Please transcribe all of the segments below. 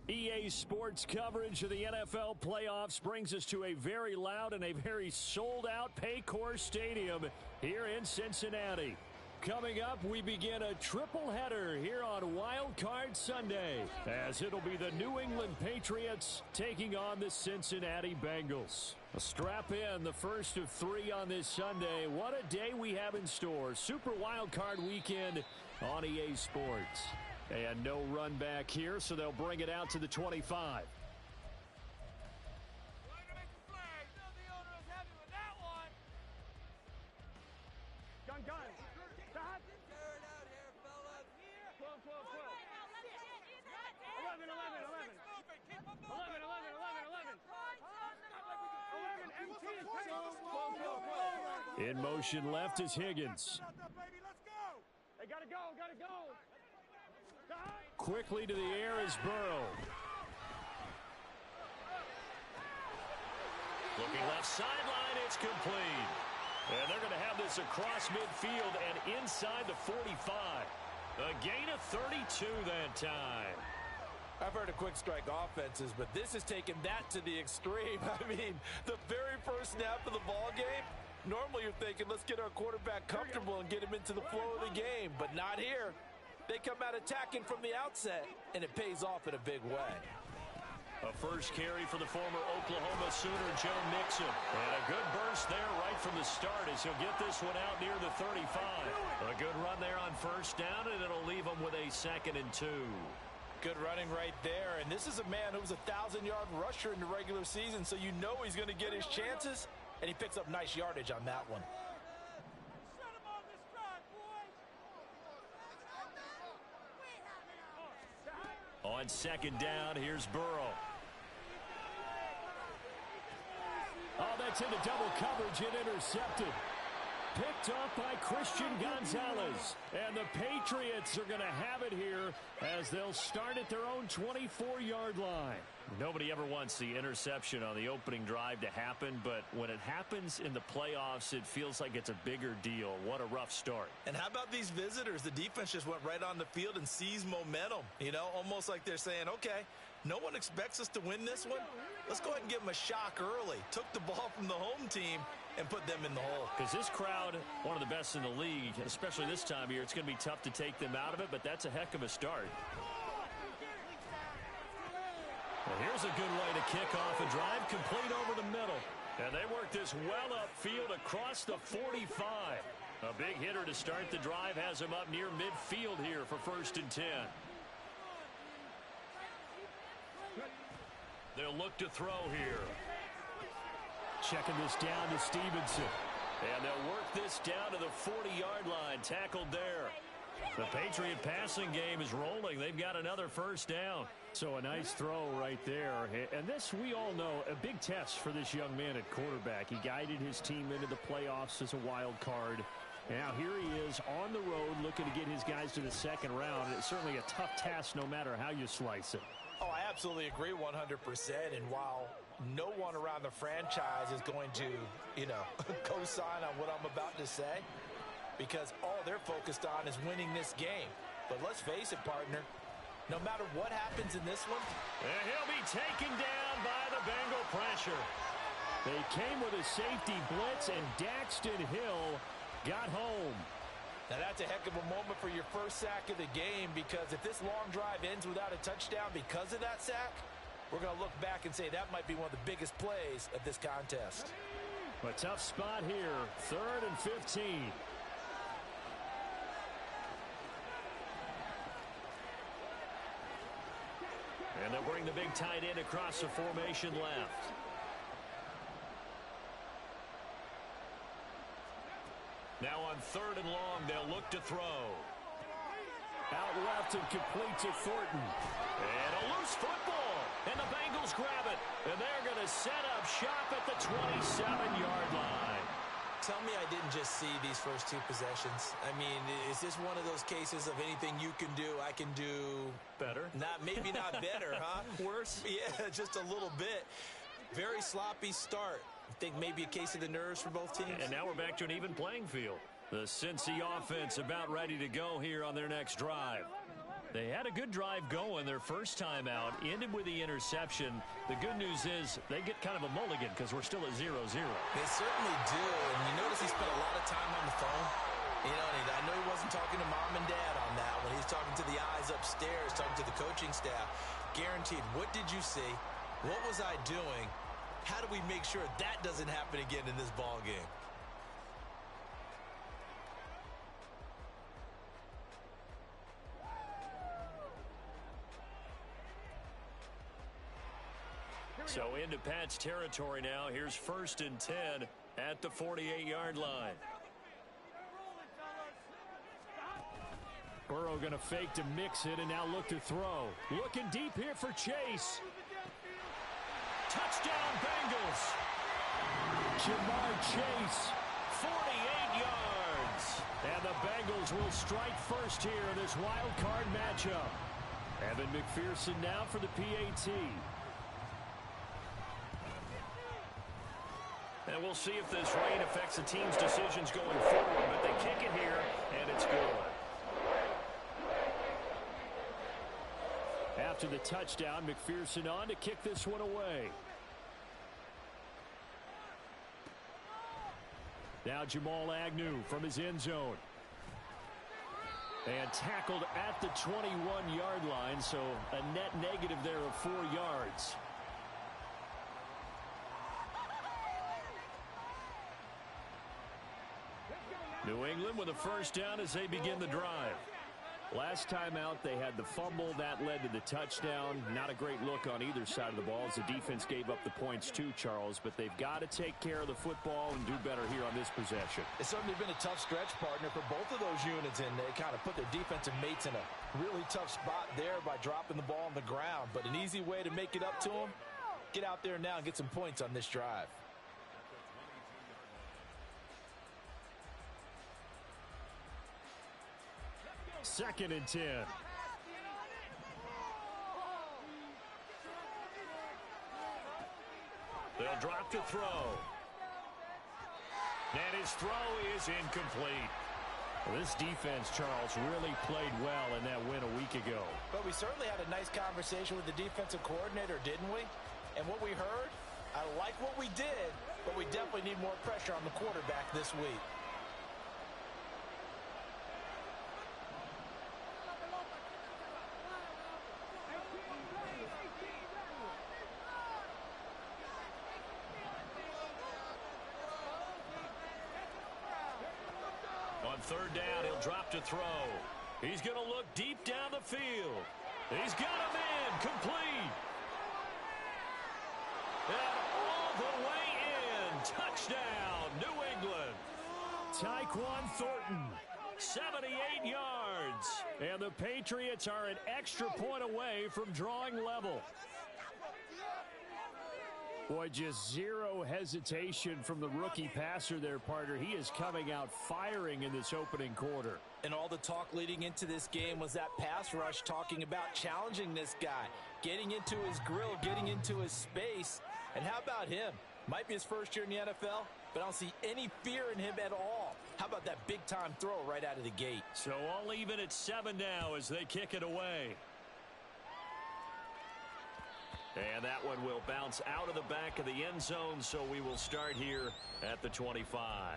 EA Sports coverage of the NFL playoffs brings us to a very loud and a very sold-out Paycor Stadium here in Cincinnati. Coming up, we begin a triple header here on Wild Card Sunday, as it'll be the New England Patriots taking on the Cincinnati Bengals. Strap in, the first of three on this Sunday. What a day we have in store. Super Wild Card Weekend on EA Sports. And no run back here, so they'll bring it out to the 25. Gun. Stop. Turn out here, fellas. 12. 11. 11 empty. In motion left is Higgins. They gotta go. Quickly to the air is Burrow. Looking left sideline, it's complete. And they're going to have this across midfield and inside the 45. A gain of 32 that time. I've heard of quick strike offenses, but this has taken that to the extreme. I mean, the very first snap of the ball game, normally you're thinking, let's get our quarterback comfortable and get him into the flow of the game, but not here. They come out attacking from the outset, and it pays off in a big way. A first carry for the former Oklahoma Sooner, Joe Mixon. And a good burst there right from the start as he'll get this one out near the 35. A good run there on first down, and it'll leave him with a 2nd and 2. Good running right there, and this is a man who was a 1,000-yard rusher in the regular season, so you know he's going to get his chances, and he picks up nice yardage on that one. On 2nd down, here's Burrow. Oh, that's into double coverage and intercepted. Picked off by Christian Gonzalez. And the Patriots are going to have it here as they'll start at their own 24-yard line. Nobody ever wants the interception on the opening drive to happen, but when it happens in the playoffs, it feels like it's a bigger deal. What a rough start. And how about these visitors? The defense just went right on the field and seized momentum. You know, almost like they're saying, okay, no one expects us to win this one. Let's go ahead and give them a shock early. Took the ball from the home team and put them in the hole. Because this crowd, one of the best in the league, especially this time of year, it's going to be tough to take them out of it, but that's a heck of a start. Well, here's a good way to kick off a drive, complete over the middle. And they work this well upfield across the 45. A big hitter to start the drive has him up near midfield here for 1st and 10. They'll look to throw here. Checking this down to Stevenson. And they'll work this down to the 40-yard line. Tackled there. The Patriot passing game is rolling. They've got another first down. So a nice throw right there. And this, we all know, a big test for this young man at quarterback. He guided his team into the playoffs as a wild card. Now here he is on the road looking to get his guys to the 2nd round. It's certainly a tough task no matter how you slice it. Oh, I absolutely agree 100%. And while no one around the franchise is going to, co-sign on what I'm about to say, because all they're focused on is winning this game. But let's face it, partner, no matter what happens in this one, and he'll be taken down by the Bengal pressure. They came with a safety blitz, and Daxton Hill got home. Now that's a heck of a moment for your first sack of the game, because if this long drive ends without a touchdown because of that sack, we're going to look back and say that might be one of the biggest plays of this contest. A tough spot here, 3rd and 15. And they'll bring the big tight end across the formation left. Now on 3rd and long, they'll look to throw. Out left and complete to Thornton. And a loose football. And the Bengals grab it. And they're going to set up shop at the 27-yard line. Tell me I didn't just see these first 2 possessions. I mean, is this one of those cases of anything you can do, I can do better? Maybe not better, huh? Worse? Yeah, just a little bit. Very sloppy start. I think maybe a case of the nerves for both teams. And now we're back to an even playing field. The Cincy offense about ready to go here on their next drive. They had a good drive going their first time out, ended with the interception. The good news is they get kind of a mulligan because we're still at 0-0. They certainly do, and you notice he spent a lot of time on the phone. You know, and I know he wasn't talking to mom and dad on that one. He's talking to the eyes upstairs, talking to the coaching staff. Guaranteed, what did you see? What was I doing? How do we make sure that doesn't happen again in this ball game? So into Pat's territory now. Here's 1st and 10 at the 48-yard line. Burrow going to fake to mix it and now look to throw. Looking deep here for Chase. Touchdown Bengals. Jamar Chase, 48 yards. And the Bengals will strike first here in this wild card matchup. Evan McPherson now for the PAT. And we'll see if this rain affects the team's decisions going forward. But they kick it here, and it's good. After the touchdown, McPherson on to kick this one away. Now Jamal Agnew from his end zone. And tackled at the 21-yard line, so a net negative there of 4 yards. New England with a first down as they begin the drive. Last time out, they had the fumble. That led to the touchdown. Not a great look on either side of the ball as the defense gave up the points too, Charles. But they've got to take care of the football and do better here on this possession. It's certainly been a tough stretch, partner, for both of those units, and they kind of put their defensive mates in a really tough spot there by dropping the ball on the ground. But an easy way to make it up to them, get out there now and get some points on this drive. Second and 10. They'll drop to throw. And his throw is incomplete. Well, this defense, Charles, really played well in that win a week ago. But we certainly had a nice conversation with the defensive coordinator, didn't we? And what we heard, I like what we did, but we definitely need more pressure on the quarterback this week. On third down, he'll drop to throw. He's going to look deep down the field. He's got him in, complete. And all the way in, touchdown, New England. Tyquan Thornton, 78 yards. And the Patriots are an extra point away from drawing level. Boy, just zero hesitation from the rookie passer there, partner. He is coming out firing in this opening quarter. And all the talk leading into this game was that pass rush, talking about challenging this guy, getting into his grill, getting into his space. And how about him? Might be his first year in the NFL, but I don't see any fear in him at all. How about that big-time throw right out of the gate? So all even at 7 now as they kick it away. And that one will bounce out of the back of the end zone, so we will start here at the 25.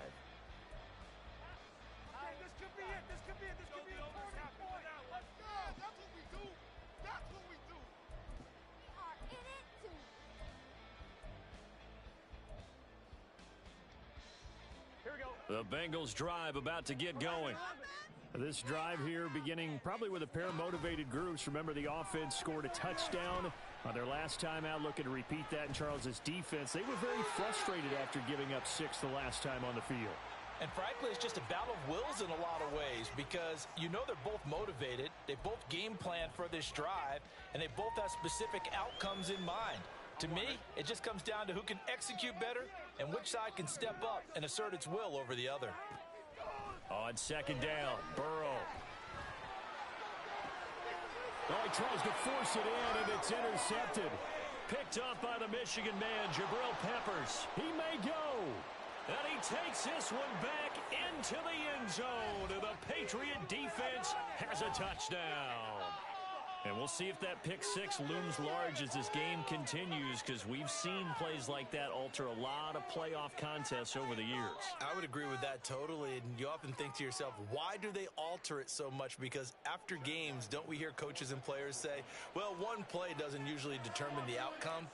This could be it. This could be it. This could be a turning point. Let's go. That's what we do. That's what we do. We are in it too. Here we go. The Bengals drive about to get going. This drive here beginning probably with a pair of motivated groups. Remember, the offense scored a touchdown on their last time out, looking to repeat that in Charles's defense. They were very frustrated after giving up 6 the last time on the field. And frankly, it's just a battle of wills in a lot of ways, because you know they're both motivated, they both game plan for this drive, and they both have specific outcomes in mind. To me, it just comes down to who can execute better and which side can step up and assert its will over the other. On second down, Burrow. Oh, he tries to force it in, and it's intercepted. Picked off by the Michigan man, Jabril Peppers. He may go. And he takes this one back into the end zone. And the Patriot defense has a touchdown. And we'll see if that pick six looms large as this game continues, because we've seen plays like that alter a lot of playoff contests over the years. I would agree with that totally. And you often think to yourself, why do they alter it so much? Because after games, don't we hear coaches and players say, well, one play doesn't usually determine the outcome?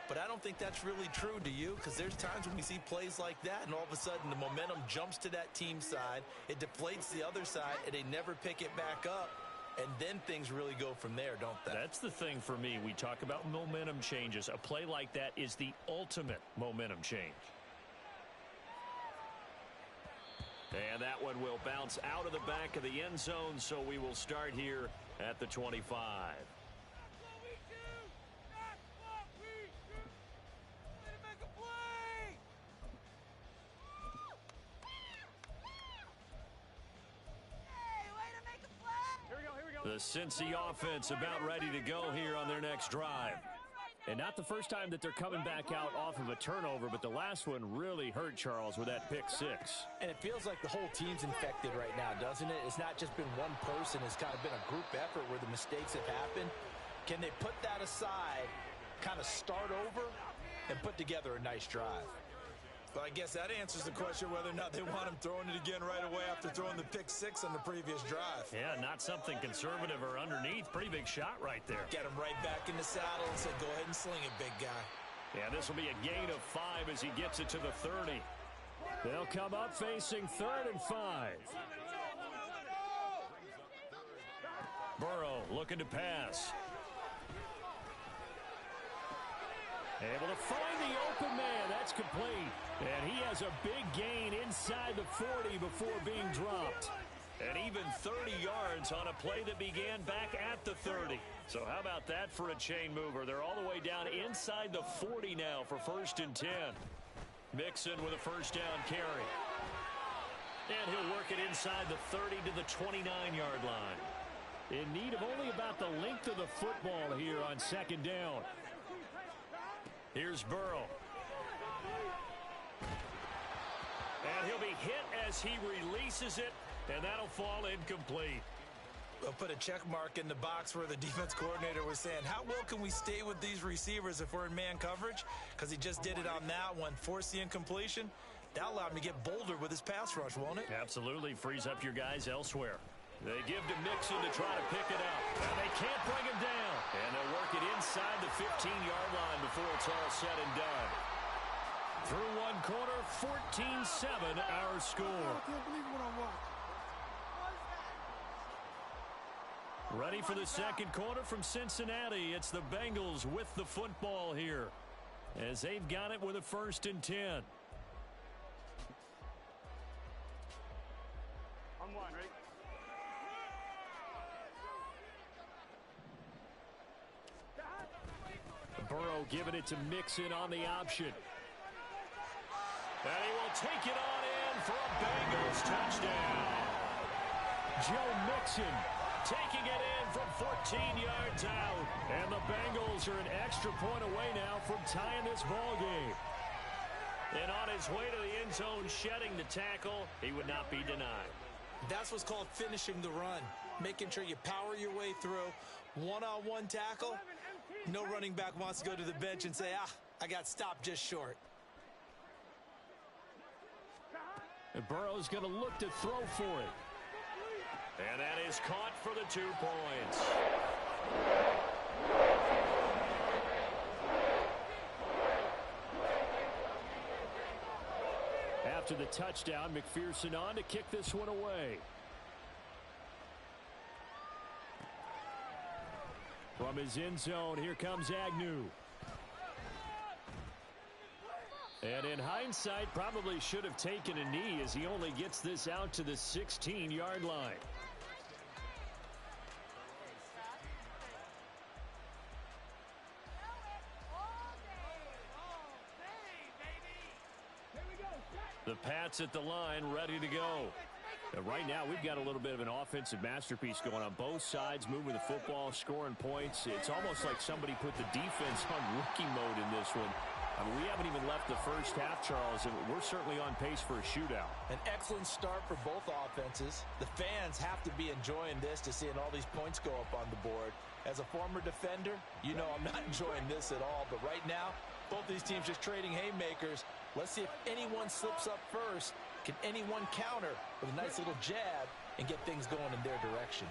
But I don't think that's really true, do you? Because there's times when we see plays like that, and all of a sudden the momentum jumps to that team side, it deflates the other side, and they never pick it back up. And then things really go from there, don't they? That's the thing for me. We talk about momentum changes. A play like that is the ultimate momentum change. And that one will bounce out of the back of the end zone, so we will start here at the 25. The Cincy offense about ready to go here on their next drive. And not the first time that they're coming back out off of a turnover, but the last one really hurt Charles with that pick six. And it feels like the whole team's infected right now, doesn't it? It's not just been one person. It's kind of been a group effort where the mistakes have happened. Can they put that aside, kind of start over, and put together a nice drive? Well, I guess that answers the question whether or not they want him throwing it again right away after throwing the pick six on the previous drive. Yeah, not something conservative or underneath. Pretty big shot right there. Get him right back in the saddle and say, go ahead and sling it, big guy. Yeah, this will be a gain of 5 as he gets it to the 30. They'll come up facing 3rd and 5. Burrow looking to pass. Able to find the open man. That's complete. And he has a big gain inside the 40 before being dropped. And even 30 yards on a play that began back at the 30. So how about that for a chain mover? They're all the way down inside the 40 now for 1st and 10. Mixon with a first down carry. And he'll work it inside the 30 to the 29-yard line. In need of only about the length of the football here on 2nd down. Here's Burrow. And he'll be hit as he releases it, and that'll fall incomplete. We'll put a check mark in the box where the defense coordinator was saying, how well can we stay with these receivers if we're in man coverage? Because he just did it on that one, forced the incompletion. That allowed him to get bolder with his pass rush, won't it? Absolutely. Frees up your guys elsewhere. They give to Mixon to try to pick it up. And they can't bring him down. And they'll work it inside the 15-yard line before it's all said and done. Through one quarter, 14-7 our score. I can't believe what I watched. Ready for the second quarter from Cincinnati. It's the Bengals with the football here, as they've got it with a 1st and 10. I'm one, right? Burrow giving it to Mixon on the option. And he will take it on in for a Bengals touchdown. Joe Mixon taking it in from 14 yards out. And the Bengals are an extra point away now from tying this ball game. And on his way to the end zone, shedding the tackle, he would not be denied. That's what's called finishing the run. Making sure you power your way through. One-on-one tackle. No running back wants to go to the bench and say, I got stopped just short. And Burrow's going to look to throw for it. And that is caught for the 2 points. After the touchdown, McPherson on to kick this one away. From his end zone, here comes Agnew. And in hindsight, probably should have taken a knee as he only gets this out to the 16-yard line. The Pats at the line, ready to go. And right now, we've got a little bit of an offensive masterpiece going on both sides, moving the football, scoring points. It's almost like somebody put the defense on rookie mode in this one. I mean, we haven't even left the first half, Charles, and we're certainly on pace for a shootout. An excellent start for both offenses. The fans have to be enjoying this to seeing all these points go up on the board. As a former defender, you know I'm not enjoying this at all. But right now, both these teams just trading haymakers. Let's see if anyone slips up first. Can anyone counter with a nice little jab and get things going in their direction?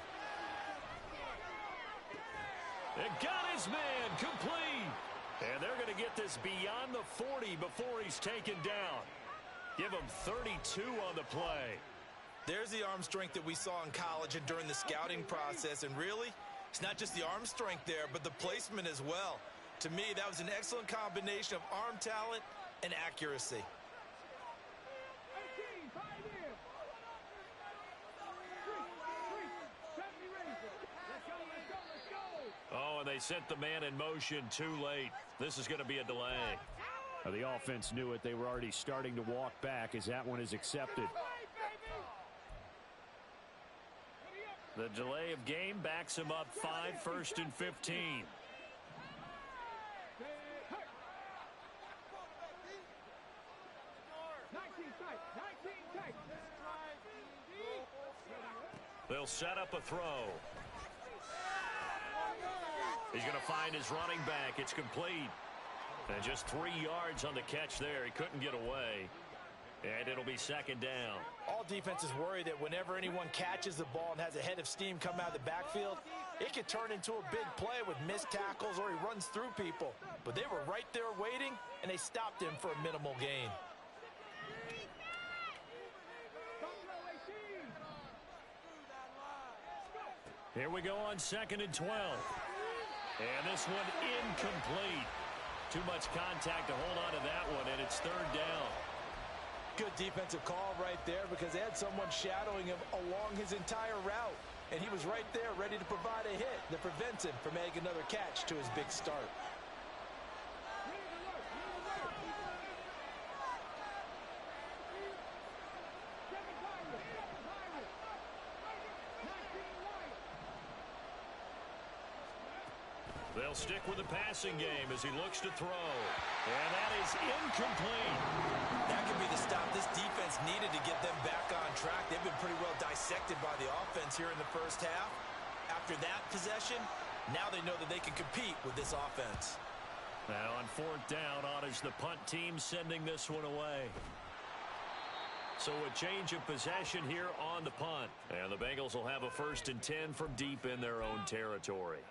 And got his man complete. And they're going to get this beyond the 40 before he's taken down. Give him 32 on the play. There's the arm strength that we saw in college and during the scouting process. And really, it's not just the arm strength there, but the placement as well. To me, that was an excellent combination of arm talent and accuracy. Oh, and they sent the man in motion too late. This is going to be a delay. Now, the offense knew it. They were already starting to walk back as that one is accepted. The delay of game backs him up 5, 1st and 15. They'll set up a throw. He's going to find his running back. It's complete. And just 3 yards on the catch there. He couldn't get away. And it'll be second down. All defenses worry that whenever anyone catches the ball and has a head of steam come out of the backfield, it could turn into a big play with missed tackles or he runs through people. But they were right there waiting, and they stopped him for a minimal gain. Here we go on 2nd and 12. And this one incomplete. Too much contact to hold on to that one, and it's 3rd down. Good defensive call right there because they had someone shadowing him along his entire route. And he was right there ready to provide a hit that prevents him from making another catch to his big start. They'll stick with the passing game as he looks to throw. And that is incomplete. That could be the stop this defense needed to get them back on track. They've been pretty well dissected by the offense here in the first half. After that possession, now they know that they can compete with this offense. Now on 4th down, on is the punt team sending this one away. So a change of possession here on the punt. And the Bengals will have a 1st and 10 from deep in their own territory.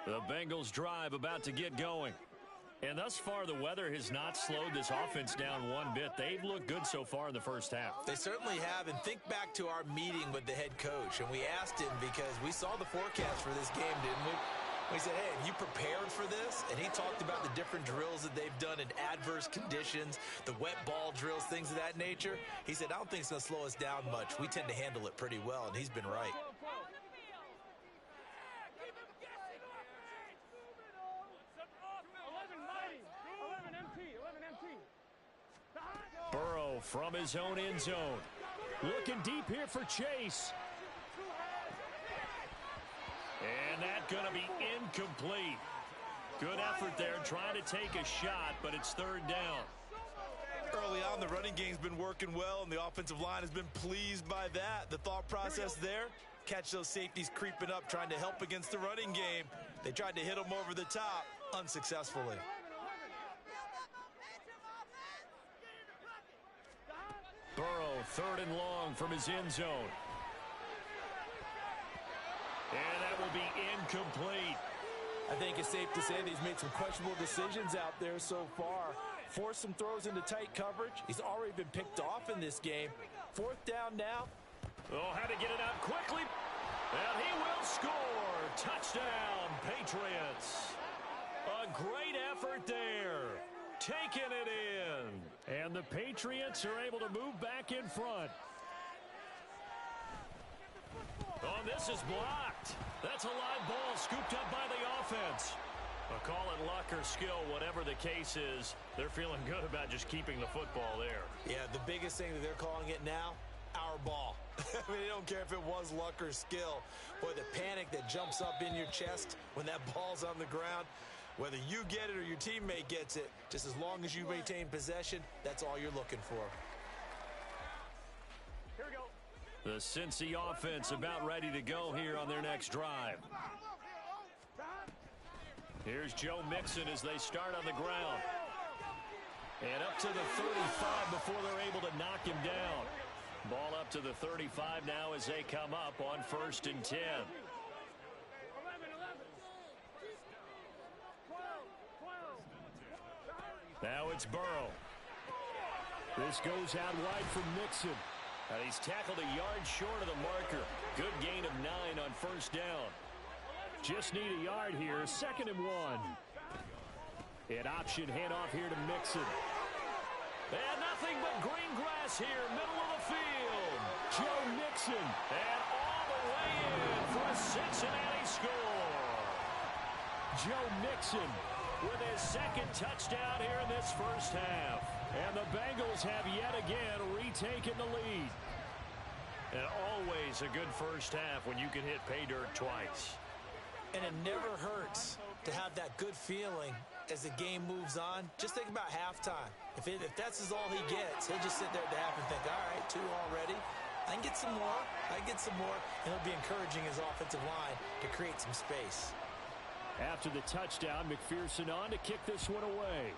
The Bengals drive about to get going. And thus far, the weather has not slowed this offense down one bit. They've looked good so far in the first half. They certainly have. And think back to our meeting with the head coach. And we asked him because we saw the forecast for this game, didn't we? We said, hey, have you prepared for this? And he talked about the different drills that they've done in adverse conditions, the wet ball drills, things of that nature. He said, I don't think it's going to slow us down much. We tend to handle it pretty well, and he's been right. Burrow from his own end zone. Looking deep here for Chase. And that's going to be incomplete. Good effort there trying to take a shot, but it's 3rd down. Early on, the running game's been working well, and the offensive line has been pleased by that. The thought process there, catch those safeties creeping up, trying to help against the running game. They tried to hit them over the top, unsuccessfully. Burrow, 3rd and long from his end zone. And that will be incomplete. I think it's safe to say that he's made some questionable decisions out there so far. Forced some throws into tight coverage. He's already been picked off in this game. 4th down now. Oh, had to get it out quickly. And he will score. Touchdown, Patriots. A great effort there. Taking it in. And the Patriots are able to move back in front. On this pass is blocked. That's a live ball scooped up by the offense. I'll call it luck or skill, whatever the case is. They're feeling good about just keeping the football there. Yeah, the biggest thing that they're calling it now, our ball. I mean, they don't care if it was luck or skill. Boy, the panic that jumps up in your chest when that ball's on the ground, whether you get it or your teammate gets it, just as long as you maintain possession, that's all you're looking for. Here we go. The Cincy offense about ready to go here on their next drive. Here's Joe Mixon as they start on the ground. And up to the 35 before they're able to knock him down. Ball up to the 35 now as they come up on 1st and 10. Now it's Burrow. This goes out wide for Mixon. And he's tackled a yard short of the marker. Good gain of 9 on 1st down. Just need a yard here. 2nd and 1. An option handoff here to Mixon. And nothing but green grass here, middle of the field. Joe Mixon, and all the way in for a Cincinnati score. Joe Mixon with his 2nd touchdown here in this 1st half. And the Bengals have yet again retaken the lead. And always a good 1st half when you can hit pay dirt twice. And it never hurts to have that good feeling as the game moves on. Just think about halftime. If that's all he gets, he'll just sit there at the half and think, all right, 2 already. I can get some more. I can get some more. And he'll be encouraging his offensive line to create some space. After the touchdown, McPherson on to kick this one away.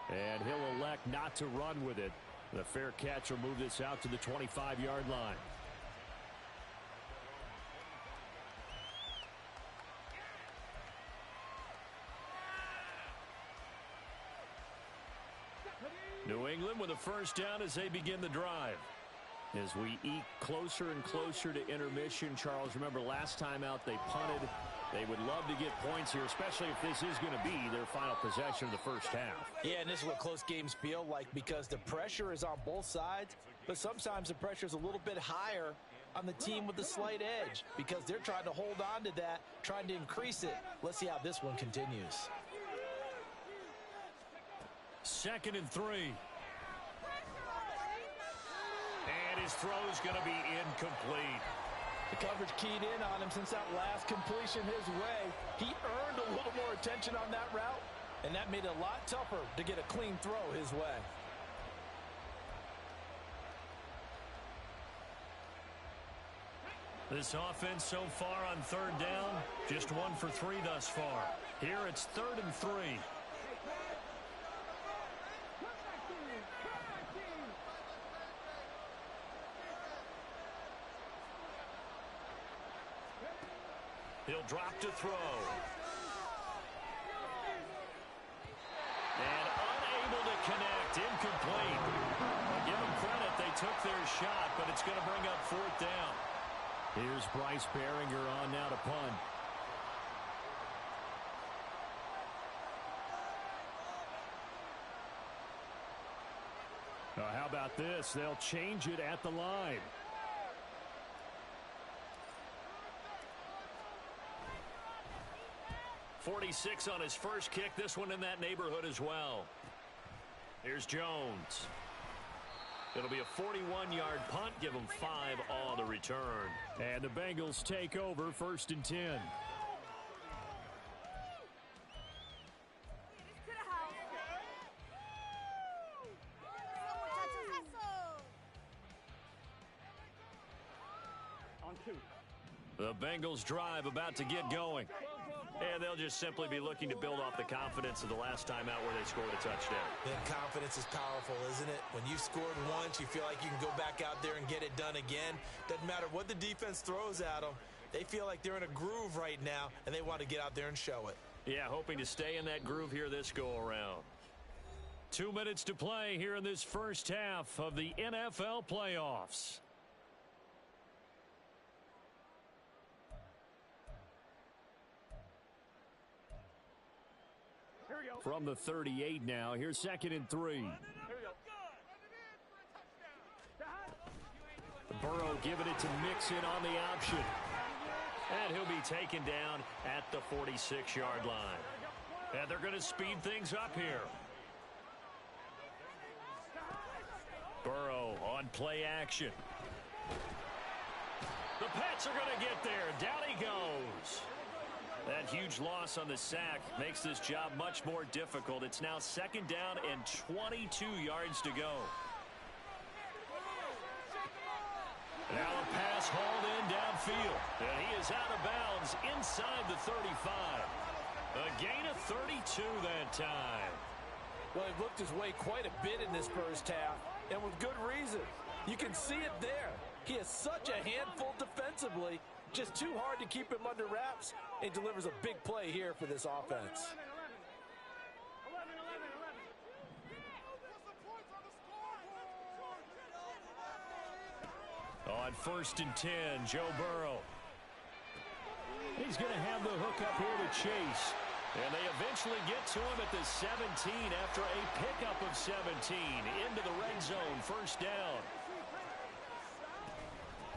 And he'll elect not to run with it. The fair catch will move this out to the 25-yard line. New England with a 1st down as they begin the drive. As we eke closer and closer to intermission, Charles, remember last time out they punted. They would love to get points here, especially if this is going to be their final possession of the 1st half. Yeah, and this is what close games feel like because the pressure is on both sides, but sometimes the pressure is a little bit higher on the team with the slight edge because they're trying to hold on to that, trying to increase it. Let's see how this one continues. 2nd and 3. And his throw's going to be incomplete. The coverage keyed in on him since that last completion his way. He earned a little more attention on that route, and that made it a lot tougher to get a clean throw his way. This offense so far on 3rd down, just 1 for 3 thus far. Here it's 3rd and 3. He'll drop to throw. And unable to connect. Incomplete. I'll give them credit. They took their shot, but it's going to bring up 4th down. Here's Bryce Behringer on now to punt. Now, how about this? They'll change it at the line. .46 on his first kick. This one in that neighborhood as well. Here's Jones. It'll be a 41-yard punt. Give him 5 on the return. And the Bengals take over 1st and 10. The Bengals drive about to get going. And they'll just simply be looking to build off the confidence of the last time out where they scored a touchdown. And confidence is powerful, isn't it? When you've scored once, you feel like you can go back out there and get it done again. Doesn't matter what the defense throws at them. They feel like they're in a groove right now, and they want to get out there and show it. Yeah, hoping to stay in that groove here this go-around. 2 minutes to play here in this first half of the NFL playoffs. From the 38 now, here's 2nd and 3. Burrow giving it to Mixon on the option. And he'll be taken down at the 46-yard line. And they're going to speed things up here. Burrow on play action. The Pats are going to get there. Down he goes. That huge loss on the sack makes this job much more difficult. It's now 2nd down and 22 yards to go. Now a pass hauled in downfield. And he is out of bounds inside the 35. A gain of 32 that time. Well, he looked his way quite a bit in this first half, and with good reason. You can see it there. He is such a handful defensively, just too hard to keep him under wraps, and delivers a big play here for this offense. On 1st and 10, Joe Burrow. He's going to have the hook up here to Chase. And they eventually get to him at the 17 after a pickup of 17 into the red zone. 1st down.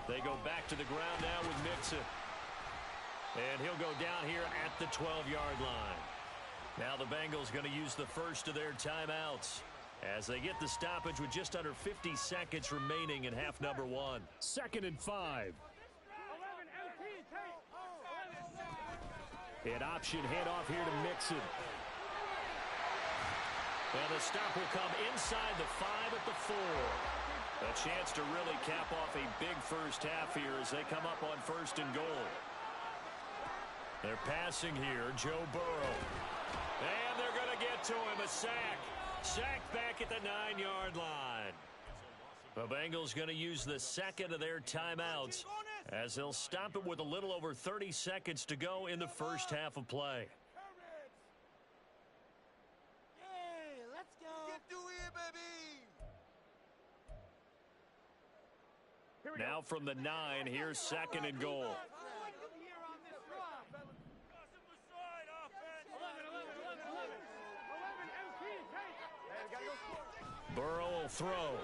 They go back to the ground now with Mixon. And he'll go down here at the 12-yard line. Now the Bengals going to use the first of their timeouts as they get the stoppage with just under 50 seconds remaining in half number 1. 2nd and 5. An option handoff here to Mixon. And the stop will come inside the 5 at the 4. A chance to really cap off a big first half here as they come up on 1st and goal. They're passing here, Joe Burrow. And they're going to get to him, a sack. Sacked back at the 9-yard line. The Bengals going to use the 2nd of their timeouts as they'll stop it with a little over 30 seconds to go in the first half of play. Hey, let's go. Get to it, baby. Now from the 9, here's 2nd and goal. Burrow will throw.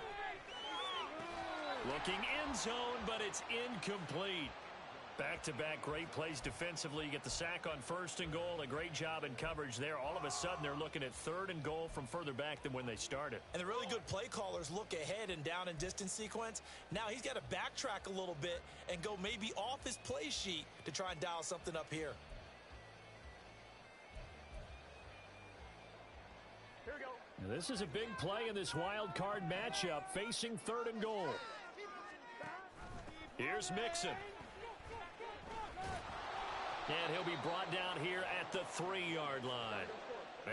Looking end zone, but it's incomplete. Back-to-back great plays defensively. You get the sack on 1st and goal. A great job in coverage there. All of a sudden, they're looking at 3rd and goal from further back than when they started. And the really good play callers look ahead and down and distance sequence. Now he's got to backtrack a little bit and go maybe off his play sheet to try and dial something up here. Now, this is a big play in this wild card matchup, facing 3rd and goal. Here's Mixon. And he'll be brought down here at the 3-yard line.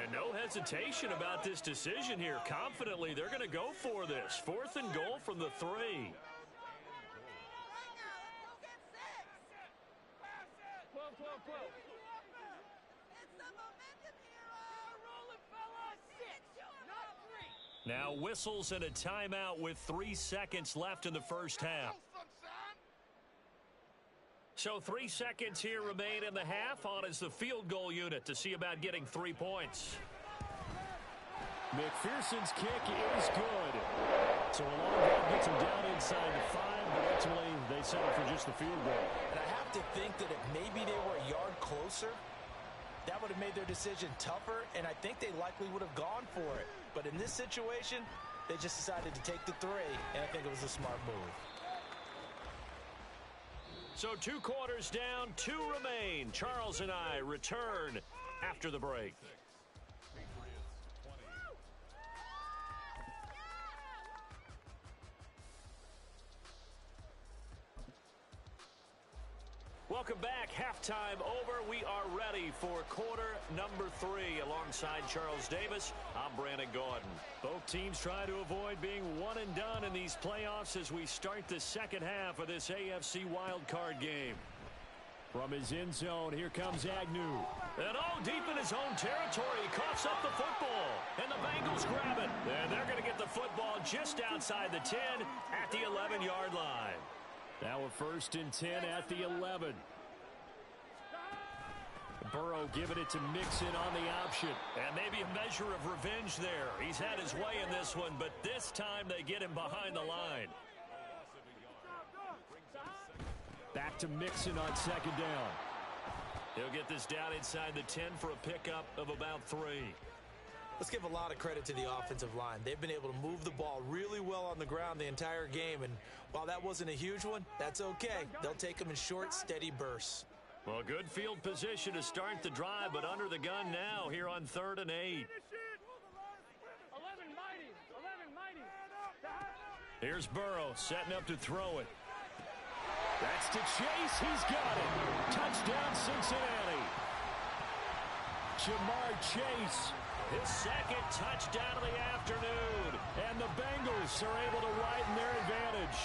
And no hesitation about this decision here. Confidently, they're going to go for this. 4th and goal from the 3. Now whistles and a timeout with 3 seconds left in the first half. So 3 seconds here remain in the half. On is the field goal unit to see about getting 3 points. McPherson's kick is good. So a long ball gets him down inside the 5, but ultimately they settle for just the field goal. And I have to think that if maybe they were a yard closer, that would have made their decision tougher, and I think they likely would have gone for it. But in this situation, they just decided to take the 3, and I think it was a smart move. So 2 quarters down, 2 remain. Charles and I return after the break. Welcome back. Halftime over. We are ready for quarter number 3 alongside Charles Davis. I'm Brandon Gordon. Both teams try to avoid being one and done in these playoffs as we start the second half of this AFC wildcard game. From his end zone, here comes Agnew. And deep in his own territory, he coughs up the football. And the Bengals grab it. And they're going to get the football just outside the 10 at the 11-yard line. Now a 1st and 10 at the 11. Burrow giving it to Mixon on the option. And maybe a measure of revenge there. He's had his way in this one, but this time they get him behind the line. to Mixon on second down. He'll get this down inside the 10 for a pickup of about 3. Let's give a lot of credit to the offensive line. They've been able to move the ball really well on the ground the entire game, and while that wasn't a huge one, that's okay. They'll take them in short, steady bursts. Well, good field position to start the drive, but under the gun now here on 3rd and 8. Here's Burrow setting up to throw it. That's to Chase. He's got it. Touchdown, Cincinnati. Jamar Chase, his second touchdown of the afternoon. And the Bengals are able to widen their advantage.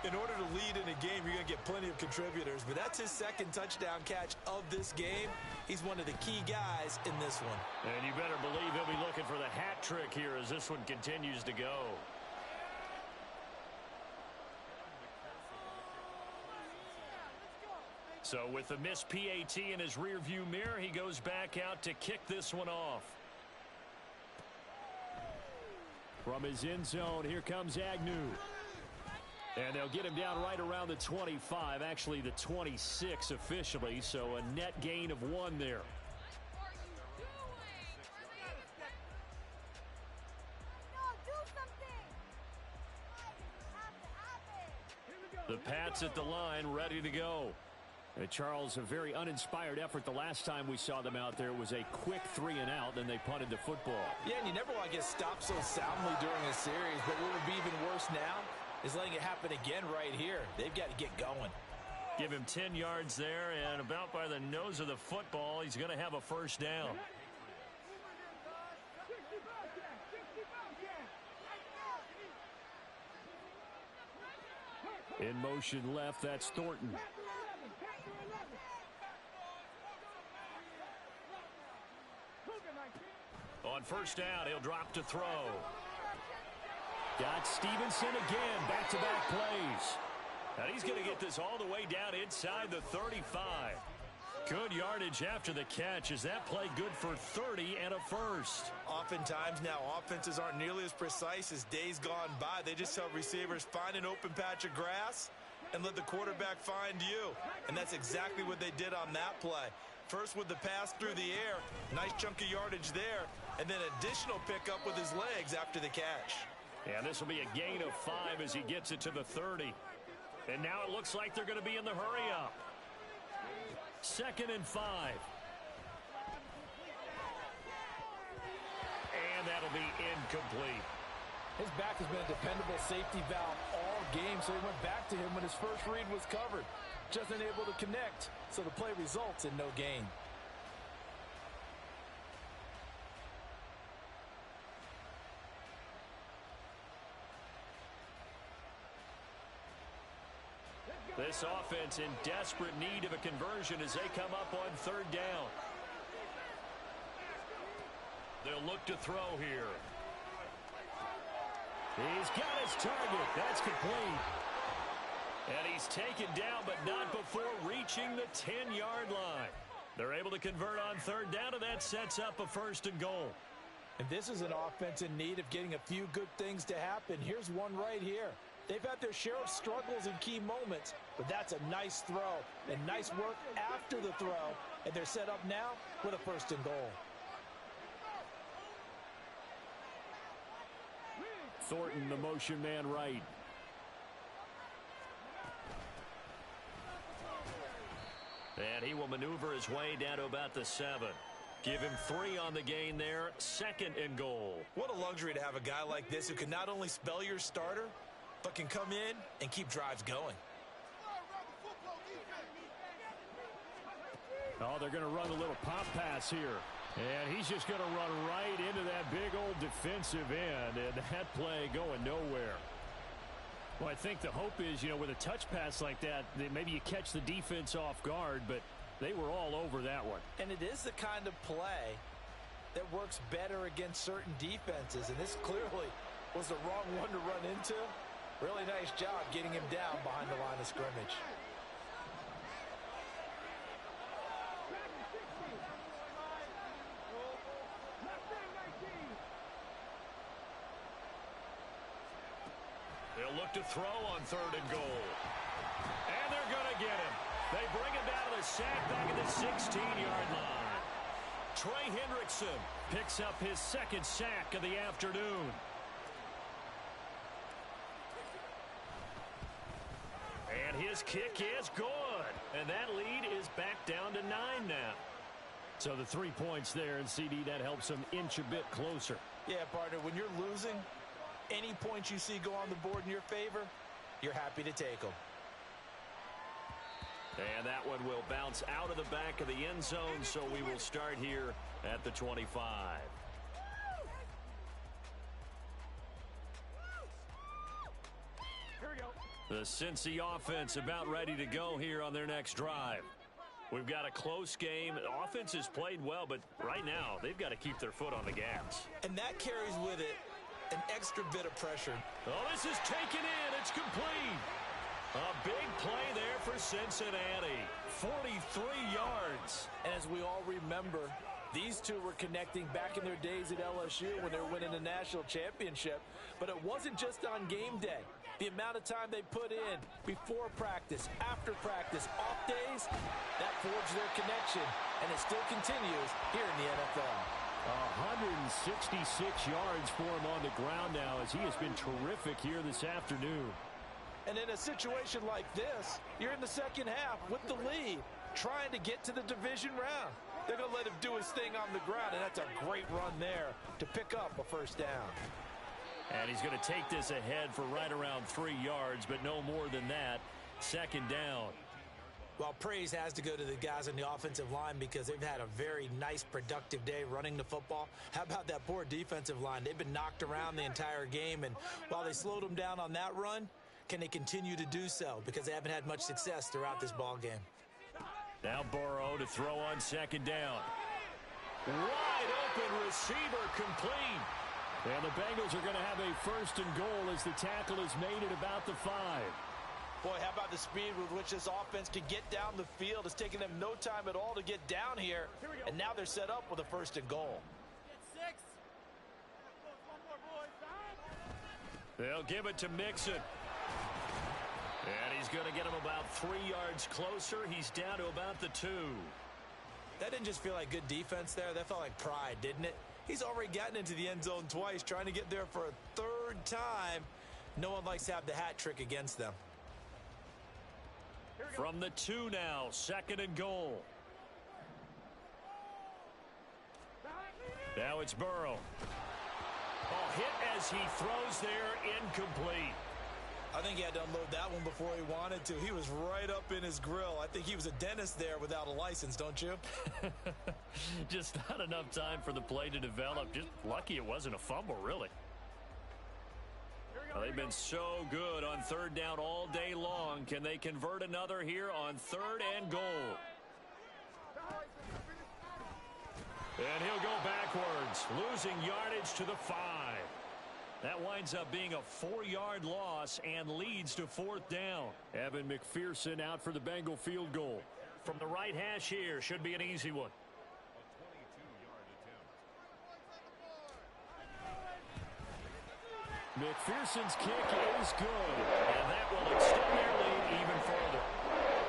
In order to lead in a game, you're going to get plenty of contributors, but that's his second touchdown catch of this game. He's one of the key guys in this one. And you better believe he'll be looking for the hat trick here as this one continues to go. So with the missed PAT in his rearview mirror, he goes back out to kick this one off. From his end zone, here comes Agnew. And they'll get him down right around the 25, actually the 26 officially, so a net gain of 1 there. The Pats at the line, ready to go. And Charles, a very uninspired effort the last time we saw them out there. It was a quick 3 and out, then they punted the football. Yeah, and you never want to get stopped so soundly during a series, but what would be even worse now is letting it happen again right here. They've got to get going. Give him 10 yards there, and about by the nose of the football, he's going to have a first down. In motion left, that's Thornton. On first down, he'll drop to throw. Got Stevenson again, back-to-back plays. And he's going to get this all the way down inside the 35. Good yardage after the catch. Is that play good for 30 and a first? Oftentimes now, offenses aren't nearly as precise as days gone by. They just tell receivers, find an open patch of grass and let the quarterback find you. And that's exactly what they did on that play. First with the pass through the air, nice chunk of yardage there, and then additional pickup with his legs after the catch. And this will be a gain of 5 as he gets it to the 30. And now it looks like they're going to be in the hurry up. 2nd and 5. And that'll be incomplete. His back has been a dependable safety valve all game, so he went back to him when his first read was covered. Just unable to connect, so the play results in no gain. This offense in desperate need of a conversion as they come up on 3rd down. They'll look to throw here. He's got his target. That's complete. And he's taken down, but not before reaching the 10-yard line. They're able to convert on 3rd down, and that sets up a 1st and goal. And this is an offense in need of getting a few good things to happen. Here's one right here. They've had their share of struggles in key moments, but that's a nice throw and nice work after the throw, and they're set up now with a 1st and goal. Thornton, the motion man right. And he will maneuver his way down to about the 7. Give him 3 on the gain there. 2nd and goal. What a luxury to have a guy like this who can not only spell your starter, but can come in and keep drives going. Oh, they're going to run a little pop pass here. And he's just going to run right into that big old defensive end. And that play going nowhere. Well, I think the hope is, with a touch pass like that maybe you catch the defense off guard, but they were all over that one. And it is the kind of play that works better against certain defenses. And this clearly was the wrong one to run into. Really nice job getting him down behind the line of scrimmage. They'll look to throw on 3rd and goal. And they're going a sack back at the 16-yard line. Trey Hendrickson picks up his second sack of the afternoon. And his kick is good. And that lead is back down to 9 now. So the 3 points there, and CD, that helps them inch a bit closer. Yeah, partner, when you're losing, any points you see go on the board in your favor, you're happy to take them. And that one will bounce out of the back of the end zone, so we will start here at the 25. Here we go. The Cincy offense about ready to go here on their next drive. We've got a close game. The offense has played well, but right now they've got to keep their foot on the gas. And that carries with it an extra bit of pressure. Oh, this is taken in. It's complete. A big play there for Cincinnati. 43 yards. And as we all remember, these two were connecting back in their days at LSU when they were winning the national championship. But it wasn't just on game day. The amount of time they put in before practice, after practice, off days, that forged their connection. And it still continues here in the NFL. 166 yards for him on the ground now as he has been terrific here this afternoon. And in a situation like this, you're in the second half with the lead, trying to get to the division round. They're going to let him do his thing on the ground, and that's a great run there to pick up a first down. And he's going to take this ahead for right around 3 yards, but no more than that. Second down. Well, praise has to go to the guys on the offensive line because they've had a very nice, productive day running the football. How about that poor defensive line? They've been knocked around the entire game, and while they slowed them down on that run, can they continue to do so? Because they haven't had much success throughout this ball game. Now Burrow to throw on second down. Wide open receiver complete. And the Bengals are going to have a first and goal as the tackle is made at about the 5. Boy, how about the speed with which this offense can get down the field? It's taken them no time at all to get down here. And now they're set up with a first and goal. They'll give it to Mixon. And he's going to get him about 3 yards closer. He's down to about the 2. That didn't just feel like good defense there. That felt like pride, didn't it? He's already gotten into the end zone twice, trying to get there for a third time. No one likes to have the hat trick against them. From the 2 now, second and goal. Now it's Burrow. Oh, hit as he throws there, incomplete. I think he had to unload that one before he wanted to. He was right up in his grill. I think he was a dentist there without a license, don't you? Just not enough time for the play to develop. Just lucky it wasn't a fumble, really. Well, they've been so good on third down all day long. Can they convert another here on third and goal? And he'll go backwards, losing yardage to the 5. That winds up being a 4-yard loss and leads to fourth down. Evan McPherson out for the Bengal field goal. From the right hash here, should be an easy one. McPherson's kick is good, and that will extend their lead even further.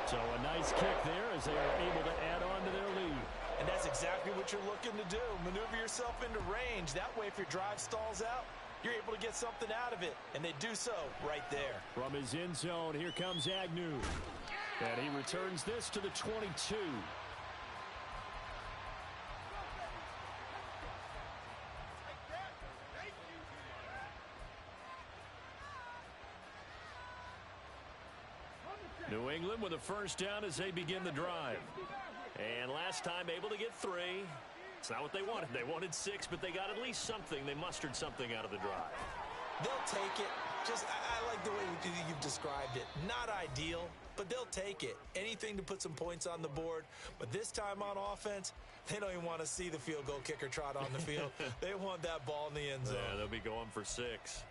So a nice kick there as they are able to add on to their lead. And that's exactly what you're looking to do. Maneuver yourself into range. That way, if your drive stalls out, you're able to get something out of it. And they do so right there. From his end zone, here comes Agnew. And he returns this to the 22. New England with a first down as they begin the drive. And last time able to get 3. It's not what they wanted. They wanted 6, but they got at least something. They mustered something out of the drive. They'll take it. I like the way you've described it. Not ideal, but they'll take it. Anything to put some points on the board. But this time on offense, they don't even want to see the field goal kicker trot on the field. They want that ball in the end zone. Yeah, they'll be going for 6.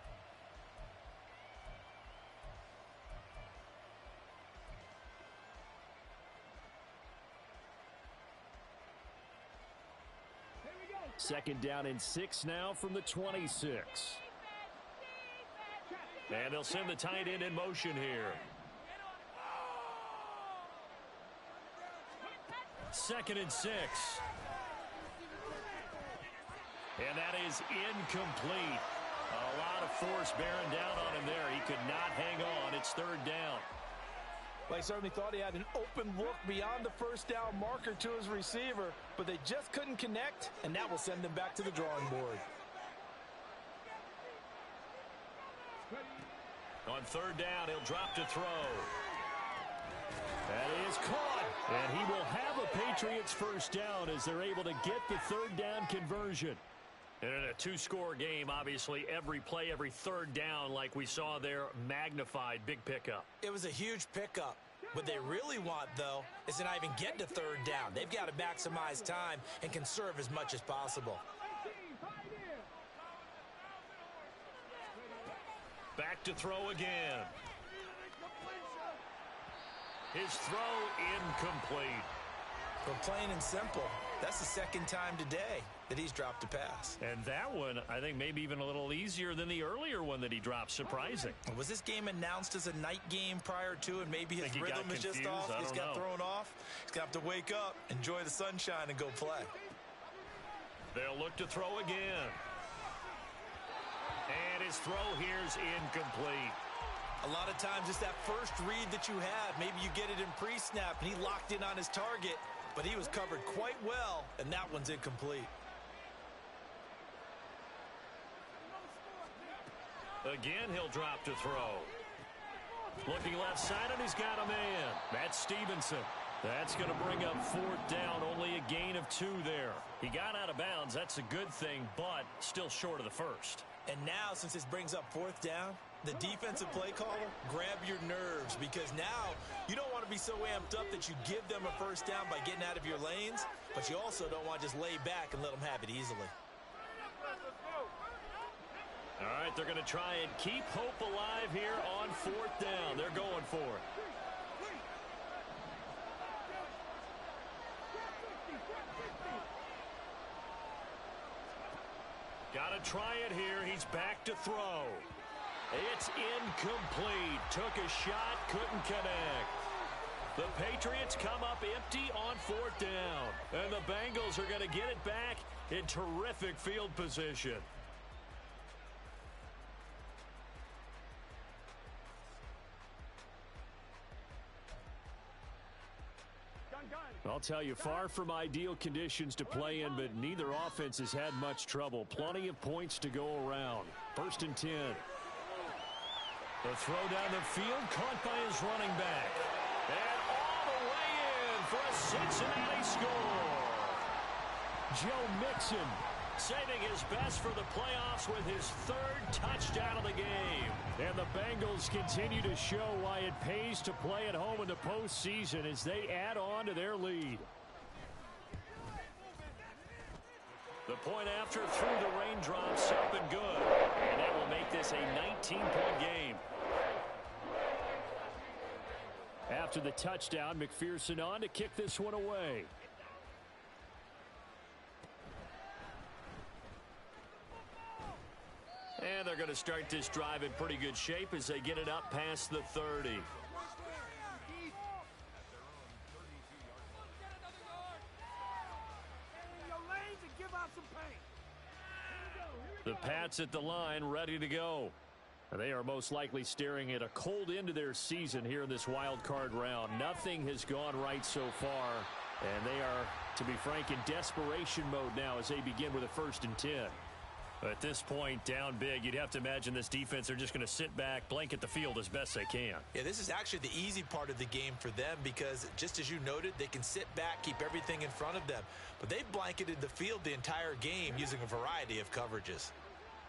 Second down and 6 now from the 26. And they'll send the tight end in motion here. 2nd and 6. And that is incomplete. A lot of force bearing down on him there. He could not hang on. It's 3rd down. Well, he certainly thought he had an open look beyond the first down marker to his receiver, but they just couldn't connect, and that will send them back to the drawing board. On 3rd down, he'll drop to throw. That is caught. And he will have a Patriots 1st down as they're able to get the 3rd down conversion. And in a 2-score game, obviously, every play, every 3rd down, like we saw there, magnified. Big pickup. It was a huge pickup. What they really want, though, is to not even get to 3rd down. They've got to maximize time and conserve as much as possible. Back to throw again. His throw incomplete. But plain and simple, that's the 2nd time today that he's dropped a pass. And that one, I think, maybe even a little easier than the earlier one that he dropped. Surprising. Was this game announced as a night game prior to, and maybe his rhythm is just off? He's got thrown off. He's got to wake up, enjoy the sunshine, and go play. They'll look to throw again. And his throw here's incomplete. A lot of times it's that first read that you have. Maybe you get it in pre-snap, and he locked in on his target, but he was covered quite well, and that one's incomplete. Again, he'll drop to throw. Looking left side, and he's got a man. That's Stevenson. That's going to bring up 4th down. Only a gain of 2 there. He got out of bounds. That's a good thing, but still short of the 1st. And now, since this brings up 4th down, the defensive play caller, grab your nerves, because now you don't want to be so amped up that you give them a 1st down by getting out of your lanes, but you also don't want to just lay back and let them have it easily. All right, they're going to try and keep hope alive here on 4th down. They're going for it. Got to try it here. He's back to throw. It's incomplete. Took a shot, couldn't connect. The Patriots come up empty on 4th down. And the Bengals are going to get it back in terrific field position. I'll tell you, far from ideal conditions to play in, but neither offense has had much trouble. Plenty of points to go around. 1st and 10. The throw down the field, caught by his running back. And all the way in for a Cincinnati score. Joe Mixon saving his best for the playoffs with his 3rd touchdown of the game. And the Bengals continue to show why it pays to play at home in the postseason as they add on to their lead. The point after through the raindrops up and good. And that will make this a 19-point game. After the touchdown, McPherson on to kick this one away. And they're going to start this drive in pretty good shape as they get it up past the 30. The Pats at the line, ready to go. They are most likely staring at a cold end to their season here in this wild card round. Nothing has gone right so far, and they are, to be frank, in desperation mode now as they begin with a 1st and 10. At this point, down big, you'd have to imagine this defense are just going to sit back, blanket the field as best they can. Yeah, this is actually the easy part of the game for them because, just as you noted, they can sit back, keep everything in front of them. But they've blanketed the field the entire game using a variety of coverages.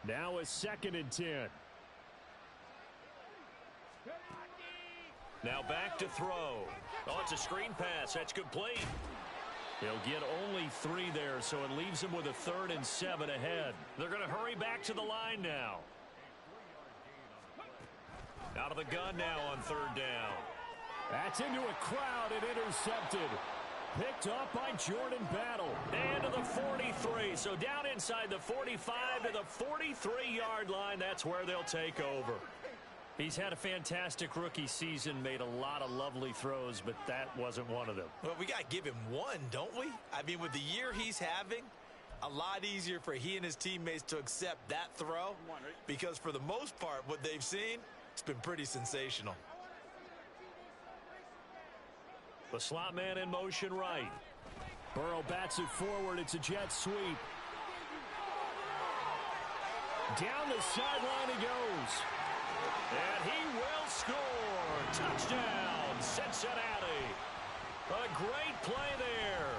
Now a 2nd and 10. Now back to throw. Oh, it's a screen pass. That's complete. He'll get only 3 there, so it leaves him with a 3rd and 7 ahead. They're going to hurry back to the line now. Out of the gun now on 3rd down. That's into a crowd and intercepted. Picked up by Jordan Battle. And to the 43. So down inside the 45 to the 43-yard line. That's where they'll take over. He's had a fantastic rookie season, made a lot of lovely throws, but that wasn't one of them. Well, we got to give him one, don't we? I mean, with the year he's having, a lot easier for he and his teammates to accept that throw because for the most part, what they've seen, it's been pretty sensational. The slot man in motion right. Burrow bats it forward. It's a jet sweep. Down the sideline he goes. And he will score. Touchdown, Cincinnati. A great play there.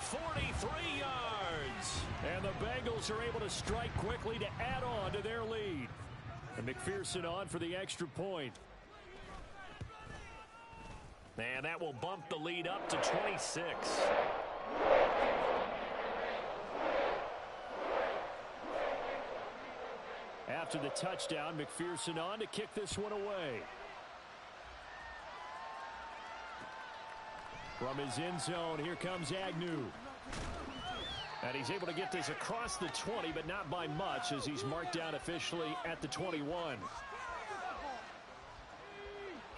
43 yards. And the Bengals are able to strike quickly to add on to their lead. And McPherson on for the extra point. And that will bump the lead up to 26. After the touchdown, McPherson on to kick this one away. From his end zone, here comes Agnew. And he's able to get this across the 20, but not by much as he's marked down officially at the 21.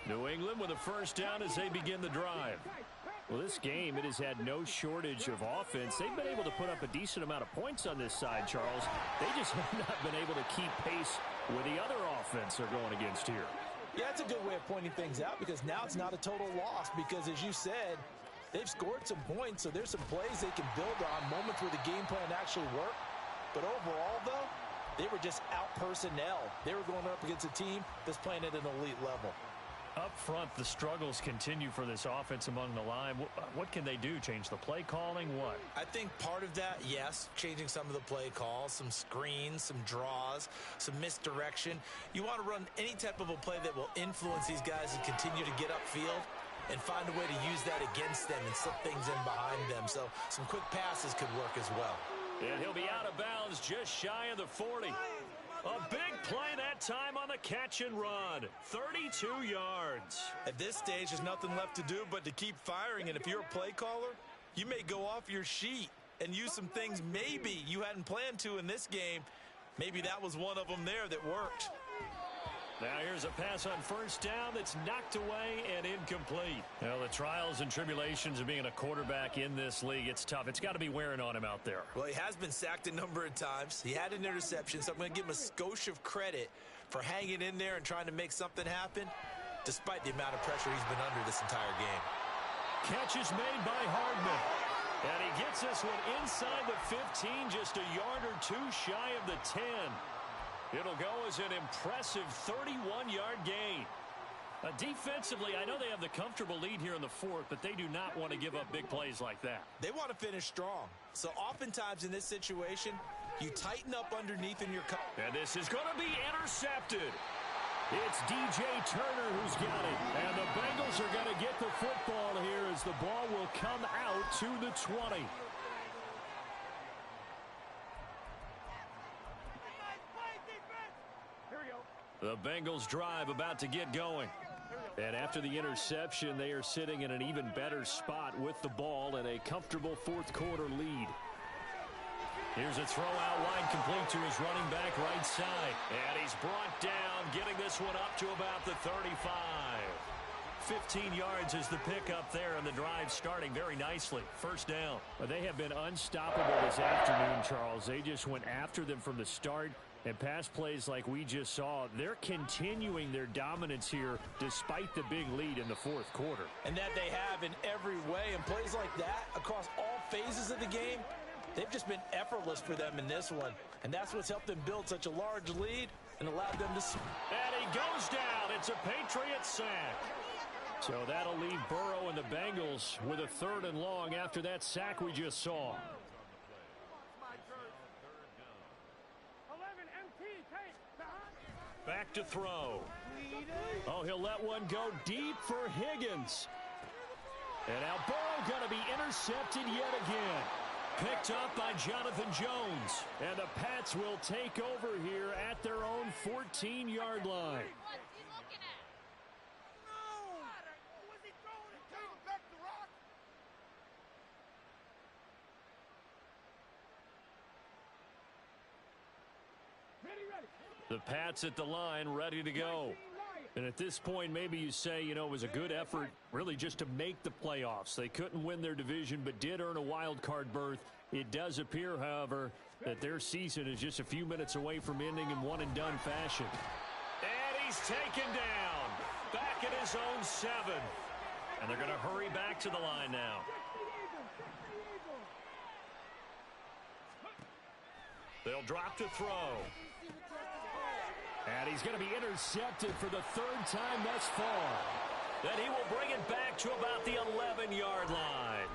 New England with a first down as they begin the drive. Well, this game, it has had no shortage of offense. They've been able to put up a decent amount of points on this side, Charles. They just have not been able to keep pace with the other offense they're going against here. Yeah, that's a good way of pointing things out because now it's not a total loss because, as you said, they've scored some points, so there's some plays they can build on, moments where the game plan actually worked. But overall, though, they were just out personnel. They were going up against a team that's playing at an elite level. Up front, the struggles continue for this offense among the line. What can they do? Change the play calling? What? I think part of that, yes, changing some of the play calls, some screens, some draws, some misdirection. You want to run any type of a play that will influence these guys and continue to get upfield and find a way to use that against them and slip things in behind them. So some quick passes could work as well. And he'll be out of bounds just shy of the 40. A big play that time on the catch and run. 32 yards. At this stage, there's nothing left to do but to keep firing. And if you're a play caller, you may go off your sheet and use some things maybe you hadn't planned to in this game. Maybe that was one of them there that worked. Now here's a pass on first down that's knocked away and incomplete. Well, the trials and tribulations of being a quarterback in this league, it's tough. It's got to be wearing on him out there. Well, he has been sacked a number of times. He had an interception, so I'm going to give him a skosh of credit for hanging in there and trying to make something happen, despite the amount of pressure he's been under this entire game. Catch is made by Hardman. And he gets this one inside the 15, just a yard or two shy of the 10. It'll go as an impressive 31-yard gain. Defensively, I know they have the comfortable lead here in the fourth, but they do not want to give up big plays like that. They want to finish strong. So oftentimes in this situation, you tighten up underneath in your cover. And this is going to be intercepted. It's DJ Turner who's got it. And the Bengals are going to get the football here as the ball will come out to the 20. The Bengals drive about to get going. And after the interception, they are sitting in an even better spot with the ball and a comfortable fourth quarter lead. Here's a throw out wide complete to his running back right side. And he's brought down, getting this one up to about the 35. 15 yards is the pickup there, and the drive starting very nicely. First down. They have been unstoppable this afternoon, Charles. They just went after them from the start. And pass plays like we just saw, they're continuing their dominance here despite the big lead in the fourth quarter. And that they have in every way. And plays like that across all phases of the game, they've just been effortless for them in this one. And that's what's helped them build such a large lead and allowed them to... And he goes down. It's a Patriot sack. So that'll leave Burrow and the Bengals with a 3rd and long after that sack we just saw. Back to throw. Oh, he'll let one go deep for Higgins. And now Burrow going to be intercepted yet again. Picked up by Jonathan Jones. And the Pats will take over here at their own 14-yard line. The Pats at the line, ready to go. And at this point, maybe you say, you know, it was a good effort really just to make the playoffs. They couldn't win their division but did earn a wild card berth. It does appear, however, that their season is just a few minutes away from ending in one-and-done fashion. And he's taken down back at his own 7. And they're going to hurry back to the line now. They'll drop to throw. And he's going to be intercepted for the 3rd time thus far. Then he will bring it back to about the 11-yard line.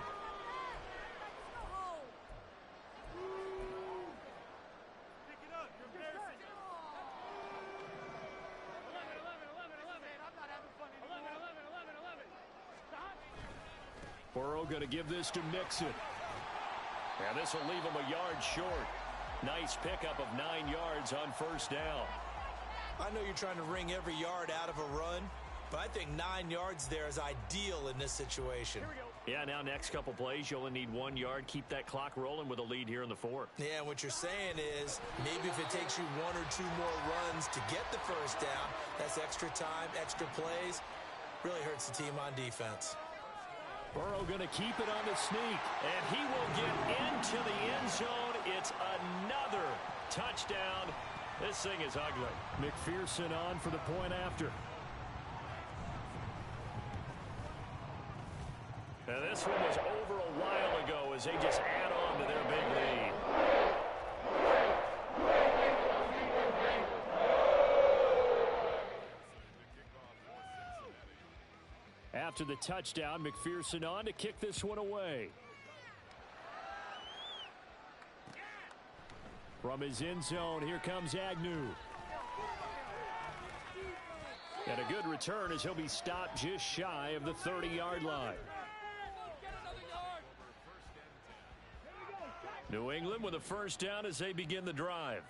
Pick it up. You're embarrassing. 11. I'm not having fun anymore. 11. Stop. Burrow going to give this to Mixon. And this will leave him a yard short. Nice pickup of 9 yards on first down. I know you're trying to wring every yard out of a run, but I think 9 yards there is ideal in this situation. Yeah, now next couple plays, you only need 1 yard. Keep that clock rolling with a lead here in the 4th. Yeah, and what you're saying is maybe if it takes you 1 or 2 more runs to get the first down, that's extra time, extra plays. Really hurts the team on defense. Burrow going to keep it on the sneak, and he will get into the end zone. It's another touchdown. This thing is ugly. McPherson on for the point after. And this one was over a while ago as they just add on to their big lead. After the touchdown, McPherson on to kick this one away. From his end zone, here comes Agnew. And a good return as he'll be stopped just shy of the 30-yard line. New England with a first down as they begin the drive.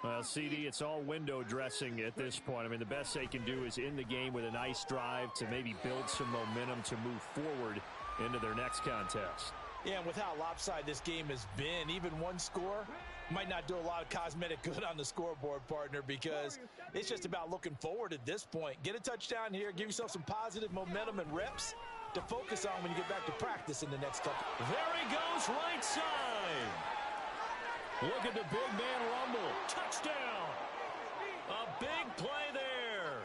Well, CD, it's all window dressing at this point. I mean, the best they can do is in the game with a nice drive to maybe build some momentum to move forward into their next contest. Yeah, and with how lopsided this game has been, even one score might not do a lot of cosmetic good on the scoreboard, partner, because it's just about looking forward at this point. Get a touchdown here, give yourself some positive momentum and reps to focus on when you get back to practice in the next couple. There he goes, right side. Look at the big man rumble. Touchdown. A big play there.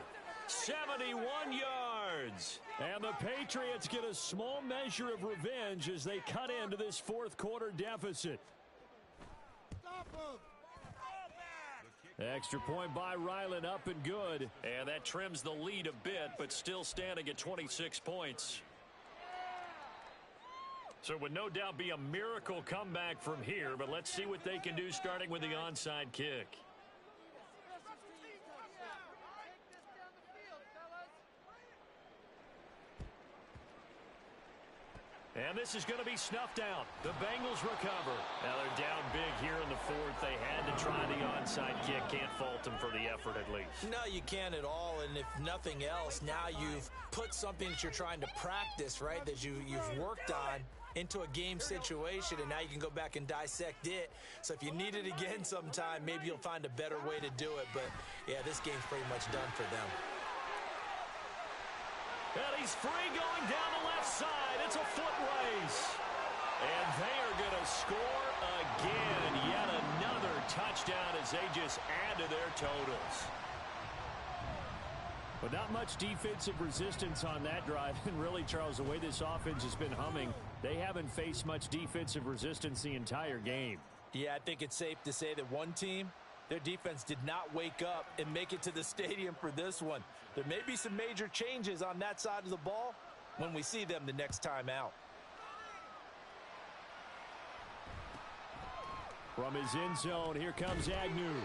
71 yards. And the Patriots get a small measure of revenge as they cut into this 4th quarter deficit. Extra point by Ryland, up and good. And that trims the lead a bit, but still standing at 26 points. So it would no doubt be a miracle comeback from here, but let's see what they can do starting with the onside kick. And this is going to be snuffed out. The Bengals recover. Now they're down big here in the 4th. They had to try the onside kick. Can't fault them for the effort at least. No, you can't at all. And if nothing else, now you've put something that you're trying to practice, right, that you've worked on into a game situation, and now you can go back and dissect it. So if you need it again sometime, maybe you'll find a better way to do it. But, yeah, this game's pretty much done for them. And he's free going down the left side. It's a foot race. And they are going to score again. Yet another touchdown as they just add to their totals. But not much defensive resistance on that drive. And really, Charles, the way this offense has been humming, they haven't faced much defensive resistance the entire game. Yeah, I think it's safe to say that one team, their defense did not wake up and make it to the stadium for this one. There may be some major changes on that side of the ball when we see them the next time out. From his end zone, here comes Agnew.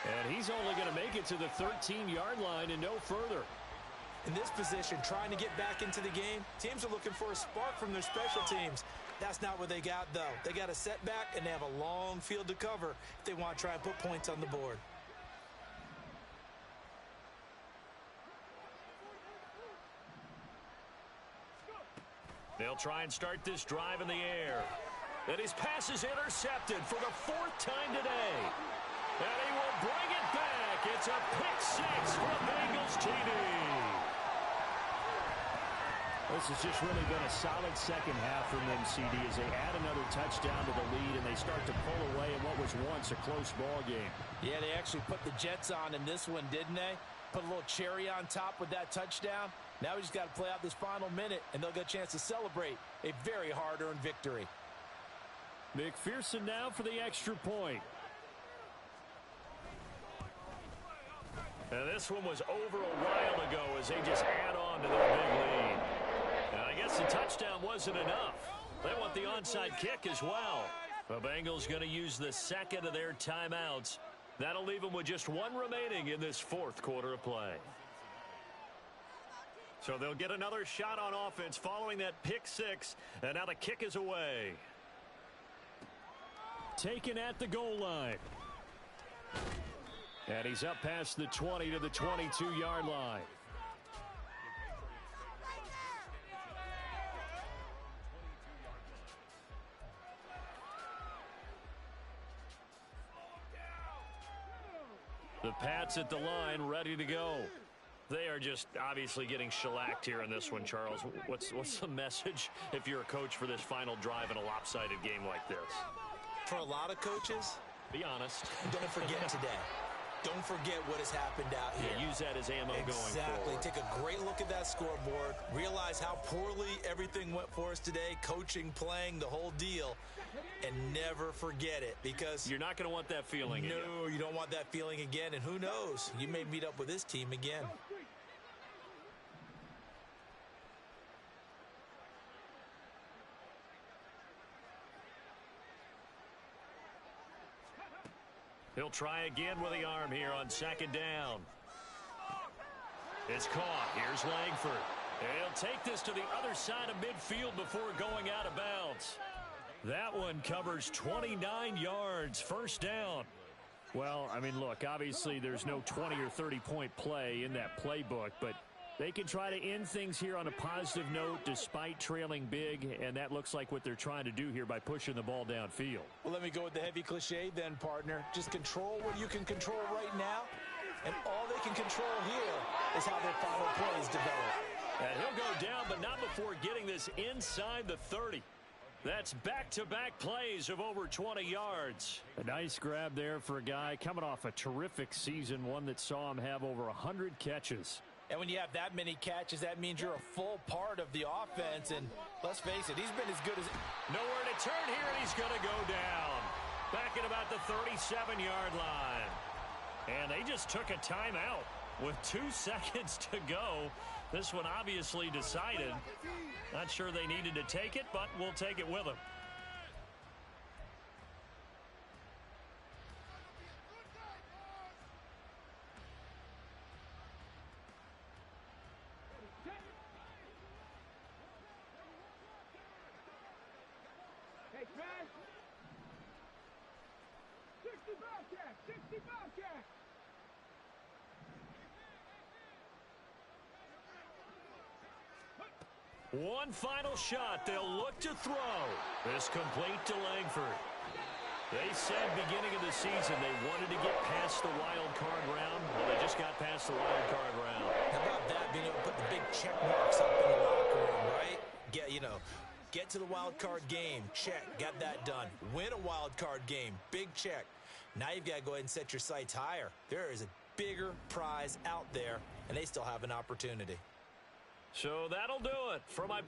And he's only going to make it to the 13-yard line and no further. In this position, trying to get back into the game, teams are looking for a spark from their special teams. That's not what they got, though. They got a setback, and they have a long field to cover if they want to try and put points on the board. They'll try and start this drive in the air. And his pass is intercepted for the 4th time today. And he will bring it back It's a pick six for the Bengals TD. This has just really been a solid second half from them, CD, as they add another touchdown to the lead and they start to pull away in what was once a close ball game. Yeah, they actually put the Jets on in this one, didn't they? Put a little cherry on top with that touchdown. Now we just got to play out this final minute, and they'll get a chance to celebrate a very hard-earned victory. McPherson now for the extra point. And this one was over a while ago as they just add on to their big lead. And I guess the touchdown wasn't enough. They want the onside kick as well. The Bengals going to use the second of their timeouts. That'll leave them with just one remaining in this fourth quarter of play. So they'll get another shot on offense following that pick six. And now the kick is away. Taken at the goal line. And he's up past the 20 to the 22-yard line. The Pats at the line, ready to go. They are just obviously getting shellacked here in this one, Charles. What's the message if you're a coach for this final drive in a lopsided game like this? For a lot of coaches, be honest. Don't forget today. Don't forget what has happened out here. Yeah, use that as ammo going forward. Exactly. Take a great look at that scoreboard. Realize how poorly everything went for us today. Coaching, playing, the whole deal. And never forget it, because you're not going to want that feeling again. No, you don't want that feeling again. And who knows? You may meet up with this team again. He'll try again with the arm here on second down. It's caught. Here's Langford. He'll take this to the other side of midfield before going out of bounds. That one covers 29 yards. First down. Well, I mean, look, obviously there's no 20 or 30-point play in that playbook, but they can try to end things here on a positive note despite trailing big, and that looks like what they're trying to do here by pushing the ball downfield. Well, let me go with the heavy cliche then, partner. Just control what you can control right now, and all they can control here is how their final plays develop. And he'll go down, but not before getting this inside the 30. That's back-to-back plays of over 20 yards. A nice grab there for a guy coming off a terrific season, one that saw him have over 100 catches. And when you have that many catches, that means you're a full part of the offense. And let's face it, he's been as good as... Nowhere to turn here, and he's going to go down. Back at about the 37-yard line. And they just took a timeout with 2 seconds to go. This one obviously decided. Not sure they needed to take it, but we'll take it with them. Hey, Chris! 60 Bobcat! 60 Bobcat! One final shot. They'll look to throw. This complete to Langford. They said beginning of the season they wanted to get past the wild card round. Well, they just got past the wild card round. How about that, being able to put the big check marks up in the locker room, right? Get to the wild card game. Check. Got that done. Win a wild card game. Big check. Now you've got to go ahead and set your sights higher. There is a bigger prize out there, and they still have an opportunity. So that'll do it for my